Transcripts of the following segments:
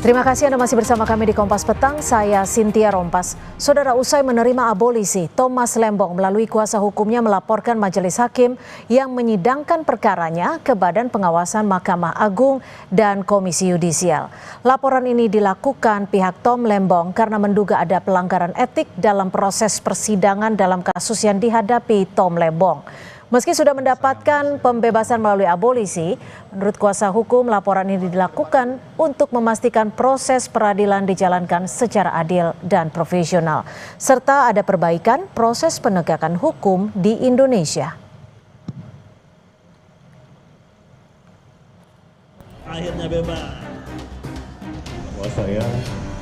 Terima kasih Anda masih bersama kami di Kompas Petang, saya Cynthia Rompas. Saudara, usai menerima abolisi, Thomas Lembong melalui kuasa hukumnya melaporkan majelis hakim yang menyidangkan perkaranya ke Badan Pengawasan Mahkamah Agung dan Komisi Yudisial. Laporan ini dilakukan pihak Tom Lembong karena menduga ada pelanggaran etik dalam proses persidangan dalam kasus yang dihadapi Tom Lembong. Meski sudah mendapatkan pembebasan melalui abolisi, menurut kuasa hukum laporan ini dilakukan untuk memastikan proses peradilan dijalankan secara adil dan profesional, serta ada perbaikan proses penegakan hukum di Indonesia. Akhirnya bebas. Bahwa saya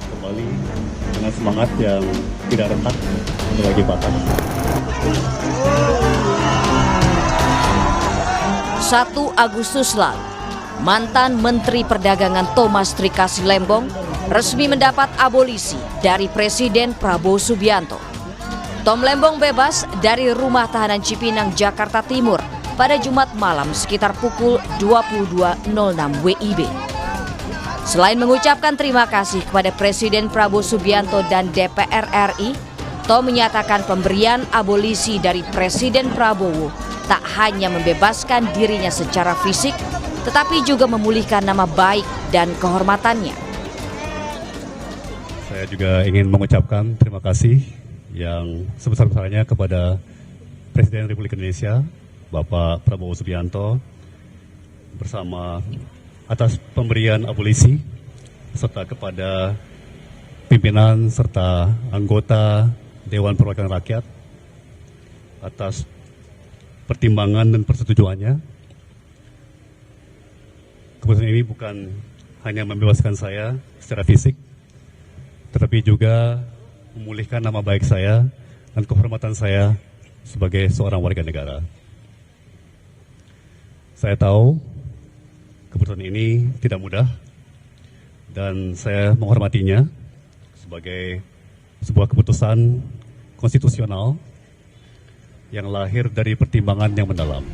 kembali dengan semangat yang tidak retak untuk lagi patah. 1 Agustus lalu, mantan Menteri Perdagangan Thomas Trikasih Lembong resmi mendapat abolisi dari Presiden Prabowo Subianto. Tom Lembong bebas dari rumah tahanan Cipinang, Jakarta Timur pada Jumat malam sekitar pukul 22.06 WIB. Selain mengucapkan terima kasih kepada Presiden Prabowo Subianto dan DPR RI, Tom menyatakan pemberian abolisi dari Presiden Prabowo tak hanya membebaskan dirinya secara fisik, tetapi juga memulihkan nama baik dan kehormatannya. Saya juga ingin mengucapkan terima kasih yang sebesar-besarnya kepada Presiden Republik Indonesia, Bapak Prabowo Subianto, bersama atas pemberian abolisi, serta kepada pimpinan serta anggota Dewan Perwakilan Rakyat atas pertimbangan dan persetujuannya. Keputusan ini bukan hanya membebaskan saya secara fisik, tetapi juga memulihkan nama baik saya dan kehormatan saya sebagai seorang warga negara. Saya tahu keputusan ini tidak mudah dan saya menghormatinya sebagai sebuah keputusan konstitusional yang lahir dari pertimbangan yang mendalam.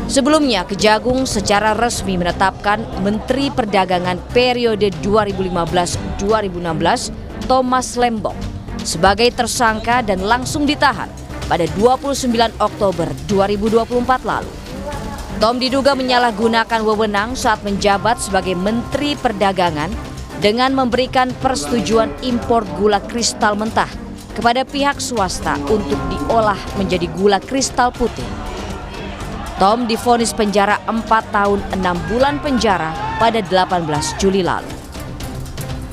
Sebelumnya, Kejagung secara resmi menetapkan Menteri Perdagangan periode 2015-2016 Thomas Lembong sebagai tersangka dan langsung ditahan pada 29 Oktober 2024 lalu. Tom diduga menyalahgunakan wewenang saat menjabat sebagai Menteri Perdagangan dengan memberikan persetujuan impor gula kristal mentah kepada pihak swasta untuk diolah menjadi gula kristal putih. Tom divonis penjara 4 tahun 6 bulan penjara pada 18 Juli lalu.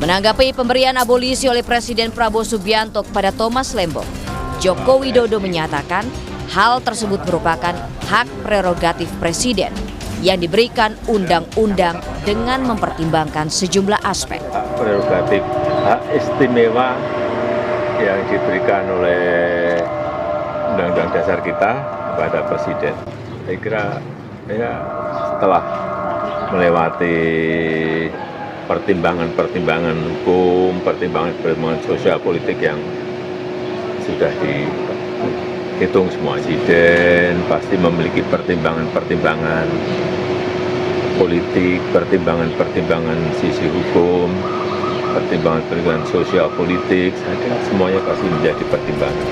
Menanggapi pemberian abolisi oleh Presiden Prabowo Subianto kepada Thomas Lembong, Joko Widodo menyatakan hal tersebut merupakan hak prerogatif Presiden yang diberikan undang-undang dengan mempertimbangkan sejumlah aspek. Hak prerogatif, hak istimewa yang diberikan oleh Undang-Undang Dasar kita kepada Presiden. Saya kira setelah melewati pertimbangan-pertimbangan hukum, pertimbangan-pertimbangan sosial politik yang sudah dihitung semua, Presiden pasti memiliki pertimbangan-pertimbangan politik, pertimbangan-pertimbangan sisi hukum, pertimbangan-pertimbangan sosial politik, saya kira semuanya pasti menjadi pertimbangan.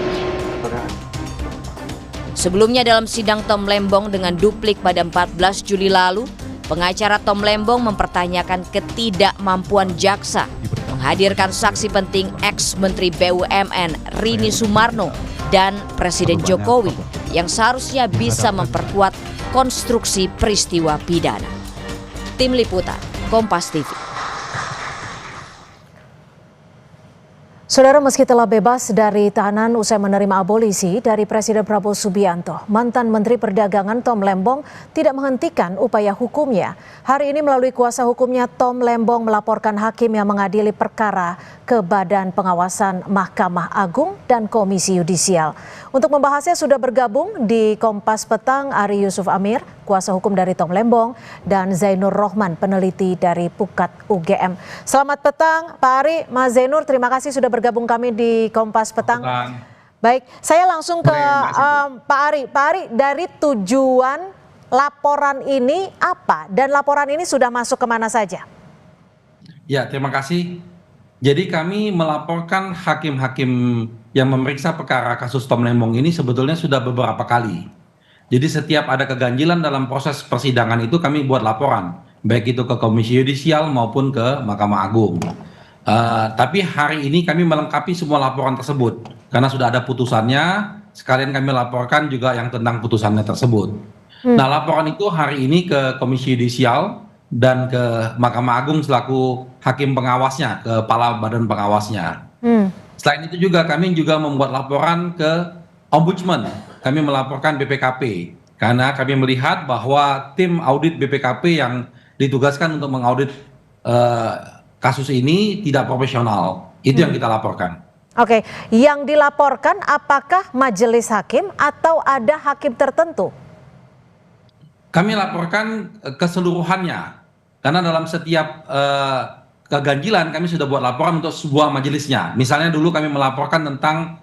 Sebelumnya dalam sidang Tom Lembong dengan duplik pada 14 Juli lalu, pengacara Tom Lembong mempertanyakan ketidakmampuan jaksa menghadirkan saksi penting ex-Menteri BUMN Rini Sumarno dan Presiden Jokowi yang seharusnya bisa memperkuat konstruksi peristiwa pidana. Tim Liputan, Kompas TV. Saudara, meski telah bebas dari tahanan usai menerima abolisi dari Presiden Prabowo Subianto, mantan Menteri Perdagangan Tom Lembong tidak menghentikan upaya hukumnya. Hari ini melalui kuasa hukumnya, Tom Lembong melaporkan hakim yang mengadili perkara ke Badan Pengawasan Mahkamah Agung dan Komisi Yudisial. Untuk membahasnya sudah bergabung di Kompas Petang Ari Yusuf Amir, kuasa hukum dari Tom Lembong, dan Zainur Rohman, peneliti dari Pukat UGM. Selamat petang Pak Ari, Mas Zainur, terima kasih sudah bergabung kami di Kompas Petang. Baik, saya langsung ke Pak Ari. Pak Ari, dari tujuan laporan ini apa? Dan laporan ini sudah masuk kemana saja? Ya, terima kasih. Jadi kami melaporkan hakim-hakim yang memeriksa perkara kasus Tom Lembong ini sebetulnya sudah beberapa kali. Jadi setiap ada keganjilan dalam proses persidangan itu kami buat laporan, baik itu ke Komisi Yudisial maupun ke Mahkamah Agung. Tapi hari ini kami melengkapi semua laporan tersebut karena sudah ada putusannya. Sekalian kami laporkan juga yang tentang putusannya tersebut. Nah, laporan itu hari ini ke Komisi Yudisial dan ke Mahkamah Agung selaku hakim pengawasnya, kepala badan pengawasnya. Selain itu juga kami juga membuat laporan ke Ombudsman. Kami melaporkan BPKP karena kami melihat bahwa tim audit BPKP yang ditugaskan untuk mengaudit kasus ini tidak profesional. Itu yang kita laporkan. Oke, yang dilaporkan apakah majelis hakim atau ada hakim tertentu? Kami laporkan keseluruhannya. Karena dalam setiap keganjilan kami sudah buat laporan untuk sebuah majelisnya. Misalnya dulu kami melaporkan tentang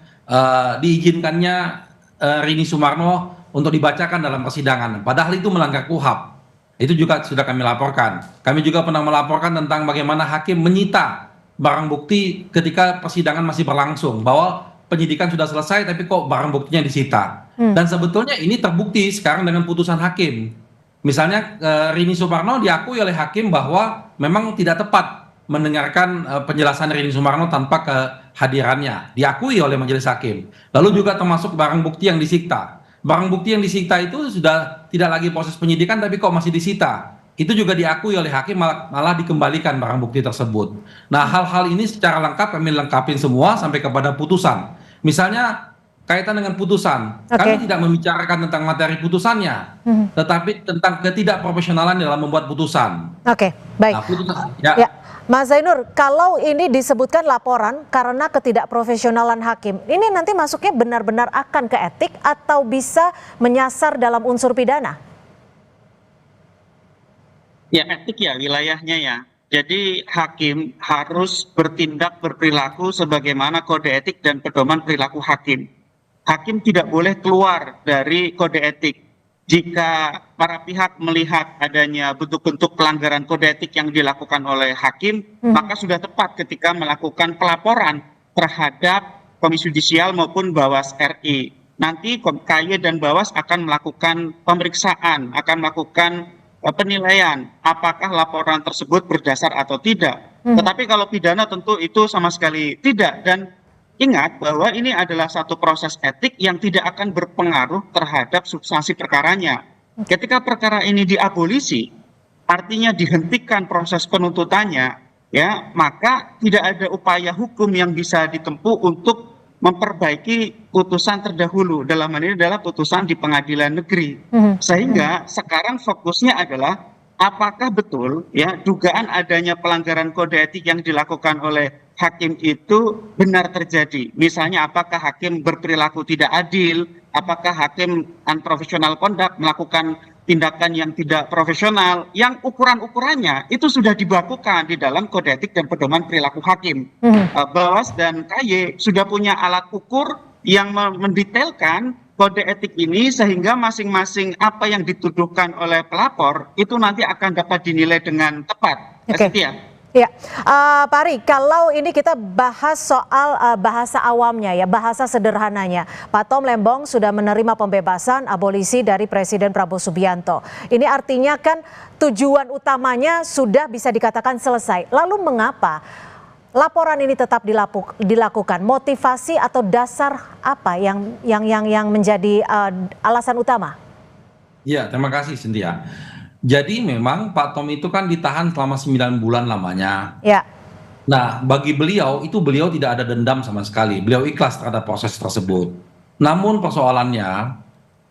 diizinkannya Rini Sumarno untuk dibacakan dalam persidangan. Padahal itu melanggar KUHAP. Itu juga sudah kami laporkan. Kami juga pernah melaporkan tentang bagaimana hakim menyita barang bukti ketika persidangan masih berlangsung. Bahwa penyidikan sudah selesai tapi kok barang buktinya disita. Dan sebetulnya ini terbukti sekarang dengan putusan hakim. Misalnya Rini Sumarno diakui oleh hakim bahwa memang tidak tepat mendengarkan penjelasan Rini Sumarno tanpa kehadirannya. Diakui oleh majelis hakim. Lalu juga termasuk barang bukti yang disita. Barang bukti yang disita itu sudah tidak lagi proses penyidikan tapi kok masih disita. Itu juga diakui oleh hakim malah dikembalikan barang bukti tersebut. Nah, hal-hal ini secara lengkap kami lengkapin semua sampai kepada putusan. Misalnya kaitan dengan putusan, kami tidak membicarakan tentang materi putusannya, tetapi tentang ketidakprofesionalan dalam membuat putusan. Oke, baik. Nah, putusan, ya. Mas Zainur, kalau ini disebutkan laporan karena ketidakprofesionalan hakim, ini nanti masuknya benar-benar akan ke etik atau bisa menyasar dalam unsur pidana? Ya, etik ya wilayahnya ya. Jadi hakim harus bertindak berperilaku sebagaimana kode etik dan pedoman perilaku hakim. Hakim tidak boleh keluar dari kode etik. Jika para pihak melihat adanya bentuk-bentuk pelanggaran kode etik yang dilakukan oleh hakim, maka sudah tepat ketika melakukan pelaporan terhadap Komisi Yudisial maupun Bawas RI. Nanti KY dan Bawas akan melakukan pemeriksaan, akan melakukan penilaian apakah laporan tersebut berdasar atau tidak. Tetapi kalau pidana tentu itu sama sekali tidak. Dan ingat bahwa ini adalah satu proses etik yang tidak akan berpengaruh terhadap substansi perkaranya. Ketika perkara ini diabolisi, artinya dihentikan proses penuntutannya, ya, maka tidak ada upaya hukum yang bisa ditempuh untuk memperbaiki putusan terdahulu. Dalam hal ini adalah putusan di pengadilan negeri. Sehingga sekarang fokusnya adalah apakah betul ya dugaan adanya pelanggaran kode etik yang dilakukan oleh hakim itu benar terjadi. Misalnya apakah hakim berperilaku tidak adil, apakah hakim unprofessional conduct melakukan tindakan yang tidak profesional, yang ukuran-ukurannya itu sudah dibakukan di dalam kode etik dan pedoman perilaku hakim. Bawas dan KY sudah punya alat ukur yang mendetailkan kode etik ini sehingga masing-masing apa yang dituduhkan oleh pelapor itu nanti akan dapat dinilai dengan tepat. Ya, Pak Ari, kalau ini kita bahas soal bahasa awamnya ya, bahasa sederhananya. Pak Tom Lembong sudah menerima pembebasan abolisi dari Presiden Prabowo Subianto. Ini artinya kan tujuan utamanya sudah bisa dikatakan selesai. Lalu mengapa laporan ini tetap dilakukan? Motivasi atau dasar apa yang menjadi alasan utama? Ya, terima kasih Cynthia. Jadi memang Pak Tom itu kan ditahan selama 9 bulan lamanya. Ya. Nah, bagi beliau tidak ada dendam sama sekali. Beliau ikhlas terhadap proses tersebut. Namun persoalannya,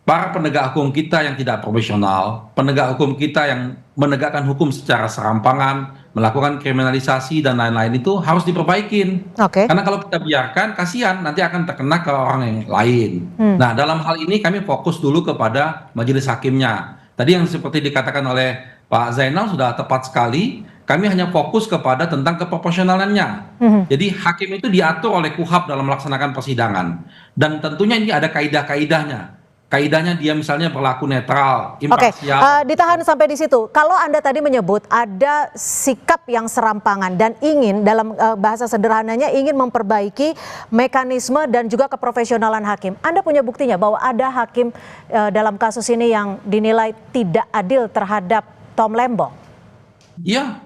para penegak hukum kita yang tidak profesional, penegak hukum kita yang menegakkan hukum secara serampangan, melakukan kriminalisasi dan lain-lain itu harus diperbaikin. Karena kalau kita biarkan, kasihan nanti akan terkena ke orang yang lain. Nah, dalam hal ini kami fokus dulu kepada majelis hakimnya. Tadi yang seperti dikatakan oleh Pak Zainal sudah tepat sekali, kami hanya fokus kepada tentang keprofesionalannya. Jadi hakim itu diatur oleh KUHAP dalam melaksanakan persidangan. Dan tentunya ini ada kaidah-kaidahnya. kaidahnya dia misalnya berlaku netral, Oke, imparsial. ditahan sampai di situ. Kalau Anda tadi menyebut ada sikap yang serampangan dan ingin dalam bahasa sederhananya ingin memperbaiki mekanisme dan juga keprofesionalan hakim. Anda punya buktinya bahwa ada hakim dalam kasus ini yang dinilai tidak adil terhadap Tom Lembong? Iya.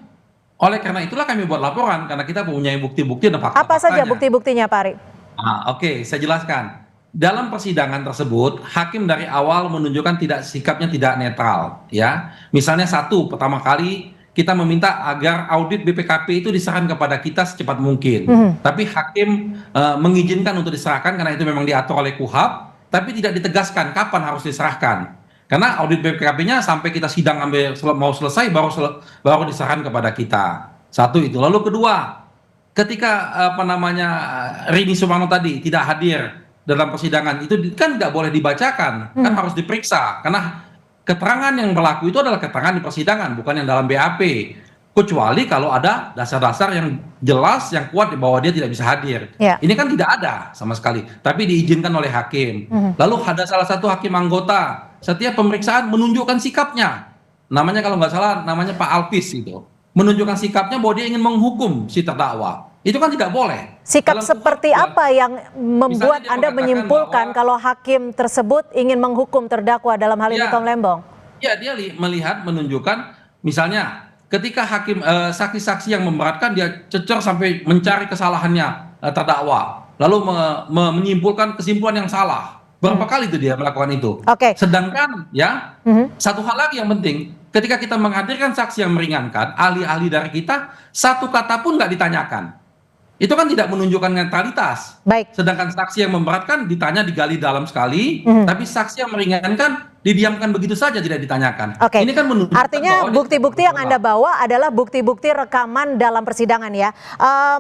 Oleh karena itulah kami buat laporan karena kita punya bukti-bukti dan fakta-faktanya. Apa saja bukti-buktinya, Pak Ari? Oke, saya jelaskan. Dalam persidangan tersebut, hakim dari awal menunjukkan sikapnya tidak netral, ya. Misalnya satu, pertama kali kita meminta agar audit BPKP itu diserahkan kepada kita secepat mungkin. Tapi hakim mengizinkan untuk diserahkan karena itu memang diatur oleh KUHAP, tapi tidak ditegaskan kapan harus diserahkan. Karena audit BPKP-nya sampai kita sidang mau selesai baru diserahkan kepada kita. Satu itu. Lalu kedua, ketika Rini Sumarno tadi tidak hadir dalam persidangan itu kan tidak boleh dibacakan, kan harus diperiksa karena keterangan yang berlaku itu adalah keterangan di persidangan bukan yang dalam BAP, kecuali kalau ada dasar-dasar yang jelas yang kuat bahwa dia tidak bisa hadir. Ini kan tidak ada sama sekali, tapi diizinkan oleh hakim. Lalu ada salah satu hakim anggota setiap pemeriksaan menunjukkan sikapnya, namanya kalau nggak salah namanya Pak Alpis itu, menunjukkan sikapnya bahwa dia ingin menghukum si terdakwa. Itu kan tidak boleh. Sikap seperti apa yang membuat Anda menyimpulkan kalau hakim tersebut ingin menghukum terdakwa dalam hal ini Tom Lembong? Ya, dia menunjukkan misalnya ketika hakim saksi-saksi yang memberatkan dia cecer sampai mencari kesalahannya terdakwa, lalu menyimpulkan kesimpulan yang salah. Berapa kali itu dia melakukan itu? Sedangkan ya satu hal lagi yang penting, ketika kita menghadirkan saksi yang meringankan, ahli-ahli dari kita satu kata pun nggak ditanyakan. Itu kan tidak menunjukkan netralitas. Sedangkan saksi yang memberatkan ditanya digali dalam sekali, tapi saksi yang meringankan didiamkan begitu saja tidak ditanyakan. Ini kan menunjukkan artinya bukti-bukti yang Anda bawa adalah bukti-bukti rekaman dalam persidangan ya.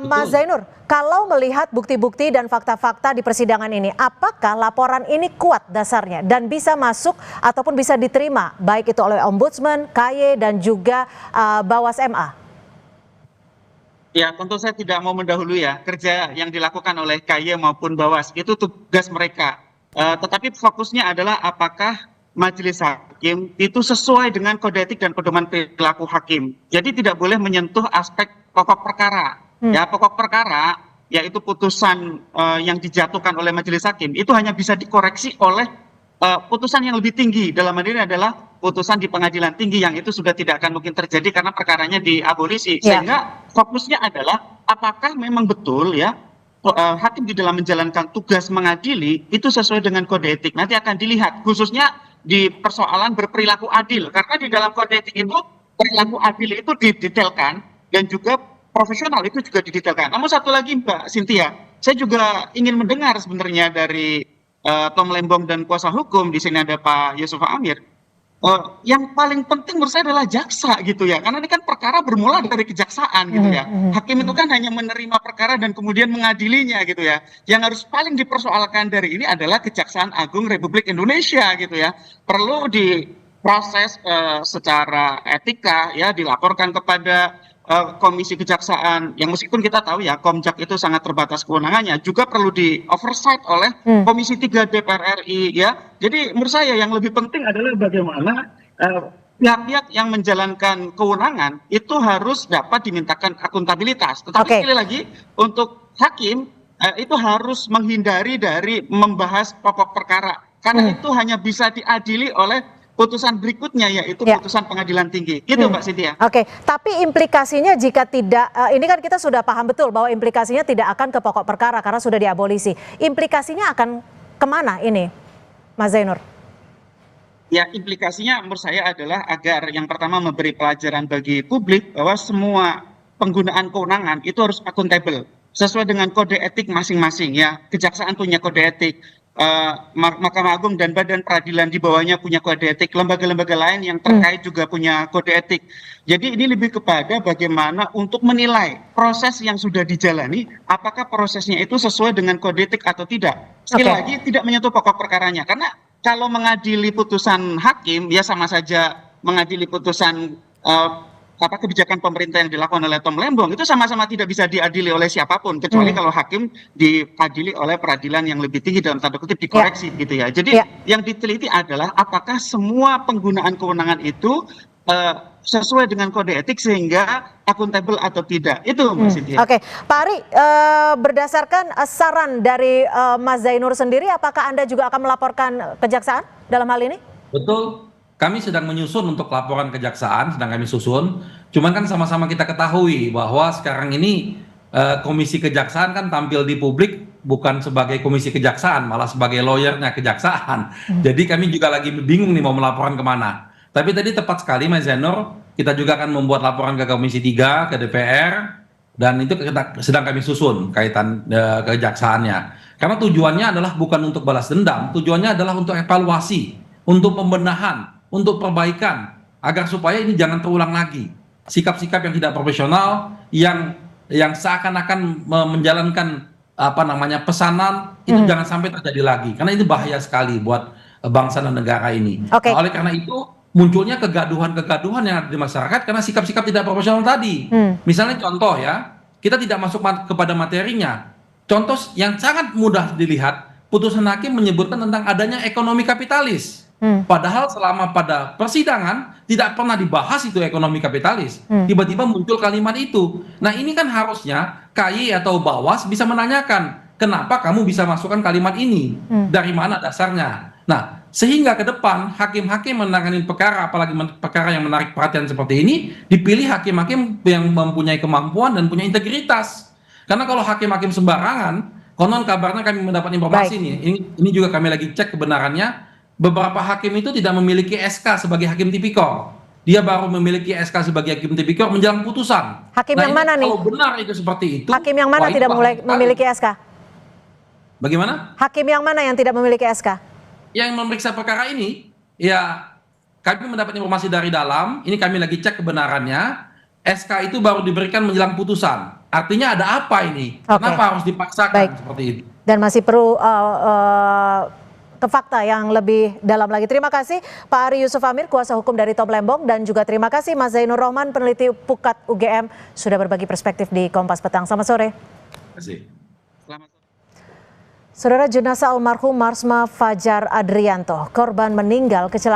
Mas Zainur, kalau melihat bukti-bukti dan fakta-fakta di persidangan ini, apakah laporan ini kuat dasarnya dan bisa masuk ataupun bisa diterima baik itu oleh Ombudsman, KY dan juga Bawas MA? Ya, tentu saya tidak mau mendahului ya kerja yang dilakukan oleh KY maupun Bawas, itu tugas mereka. Tetapi fokusnya adalah apakah majelis hakim itu sesuai dengan kode etik dan pedoman perilaku hakim. Jadi tidak boleh menyentuh aspek pokok perkara. Ya, pokok perkara yaitu putusan yang dijatuhkan oleh majelis hakim itu hanya bisa dikoreksi oleh putusan yang lebih tinggi. Dalam hal ini adalah putusan di pengadilan tinggi yang itu sudah tidak akan mungkin terjadi karena perkaranya diabolisi. Sehingga fokusnya adalah apakah memang betul ya hakim di dalam menjalankan tugas mengadili itu sesuai dengan kode etik. Nanti akan dilihat khususnya di persoalan berperilaku adil, karena di dalam kode etik itu perilaku adil itu didetailkan dan juga profesional itu juga didetailkan. Namun satu lagi Mbak Cynthia, saya juga ingin mendengar sebenarnya dari Tom Lembong dan kuasa hukum, di sini ada Pak Yusuf Amir. Yang paling penting menurut saya adalah jaksa gitu ya, karena ini kan perkara bermula dari kejaksaan gitu ya. Hakim itu kan hanya menerima perkara dan kemudian mengadilinya gitu ya. Yang harus paling dipersoalkan dari ini adalah Kejaksaan Agung Republik Indonesia gitu ya. Perlu diproses secara etika ya, dilaporkan kepada Komisi Kejaksaan yang meskipun kita tahu ya Komjak itu sangat terbatas kewenangannya, juga perlu di oversight oleh Komisi 3 DPR RI ya. Jadi menurut saya yang lebih penting adalah bagaimana pihak-pihak yang menjalankan kewenangan itu harus dapat dimintakan akuntabilitas. Tetapi sekali lagi untuk hakim itu harus menghindari dari membahas pokok perkara karena itu hanya bisa diadili oleh putusan berikutnya yaitu putusan pengadilan tinggi. Gitu Mbak Cynthia. Tapi implikasinya jika tidak, ini kan kita sudah paham betul bahwa implikasinya tidak akan ke pokok perkara karena sudah diabolisi. Implikasinya akan kemana ini, Mas Zainur? Ya, implikasinya menurut saya adalah agar yang pertama memberi pelajaran bagi publik bahwa semua penggunaan kewenangan itu harus akuntabel sesuai dengan kode etik masing-masing ya. Kejaksaan punya kode etik. Mahkamah Agung dan Badan Peradilan di bawahnya punya kode etik, lembaga-lembaga lain yang terkait juga punya kode etik. Jadi ini lebih kepada bagaimana untuk menilai proses yang sudah dijalani, apakah prosesnya itu sesuai dengan kode etik atau tidak. Sekali lagi tidak menyentuh pokok perkaranya, karena kalau mengadili putusan hakim ya sama saja mengadili putusan kebijakan pemerintah yang dilakukan oleh Tom Lembong itu sama-sama tidak bisa diadili oleh siapapun kecuali kalau hakim diadili oleh peradilan yang lebih tinggi, dalam tanda kutip dikoreksi gitu ya. Jadi yang diteliti adalah apakah semua penggunaan kewenangan itu sesuai dengan kode etik sehingga akuntabel atau tidak. Itu Mbak Cynthia. Oke, Pak Ari, berdasarkan saran dari Mas Zainur sendiri, apakah Anda juga akan melaporkan kejaksaan dalam hal ini? Betul, kami sedang menyusun untuk laporan kejaksaan, sedang kami susun. Cuman kan sama-sama kita ketahui bahwa sekarang ini komisi kejaksaan kan tampil di publik bukan sebagai komisi kejaksaan, malah sebagai lawyernya kejaksaan. Jadi kami juga lagi bingung nih mau melaporan kemana. Tapi tadi tepat sekali Mas Zainur, kita juga akan membuat laporan ke Komisi 3, ke DPR, dan itu sedang kami susun kaitan kejaksaannya. Karena tujuannya adalah bukan untuk balas dendam, tujuannya adalah untuk evaluasi, untuk pembenahan, untuk perbaikan, agar supaya ini jangan terulang lagi. Sikap-sikap yang tidak profesional, yang seakan-akan menjalankan pesanan, itu jangan sampai terjadi lagi. Karena ini bahaya sekali buat bangsa dan negara ini. Nah, oleh karena itu, munculnya kegaduhan-kegaduhan yang ada di masyarakat karena sikap-sikap tidak profesional tadi. Misalnya contoh ya, kita tidak masuk kepada materinya. Contoh yang sangat mudah dilihat, putusan hakim menyebutkan tentang adanya ekonomi kapitalis. Padahal selama pada persidangan tidak pernah dibahas itu ekonomi kapitalis. Tiba-tiba muncul kalimat itu. Nah ini kan harusnya KY atau Bawas bisa menanyakan, kenapa kamu bisa masukkan kalimat ini? Dari mana dasarnya? Nah, sehingga ke depan hakim-hakim menangani perkara, apalagi perkara yang menarik perhatian seperti ini, dipilih hakim-hakim yang mempunyai kemampuan dan punya integritas. Karena kalau hakim-hakim sembarangan, konon kabarnya kami mendapat informasi nih, ini juga kami lagi cek kebenarannya, beberapa hakim itu tidak memiliki SK sebagai hakim tipikor. Dia baru memiliki SK sebagai hakim tipikor menjelang putusan. Hakim yang mana nih? Kalau benar itu seperti itu, hakim yang mana tidak memiliki SK? Bagaimana? Hakim yang mana yang tidak memiliki SK? Yang memeriksa perkara ini, ya kami mendapat informasi dari dalam, ini kami lagi cek kebenarannya, SK itu baru diberikan menjelang putusan. Artinya ada apa ini? Kenapa harus dipaksakan seperti itu? Dan masih perlu ke fakta yang lebih dalam lagi. Terima kasih Pak Ari Yusuf Amir, kuasa hukum dari Tom Lembong, dan juga terima kasih Mas Zainur Rohman, peneliti Pukat UGM, sudah berbagi perspektif di Kompas Petang. Selamat sore. Terima kasih. Selamat sore. Saudara, jenazah almarhum Marsma Fajar Adrianto, korban meninggal kecelakaan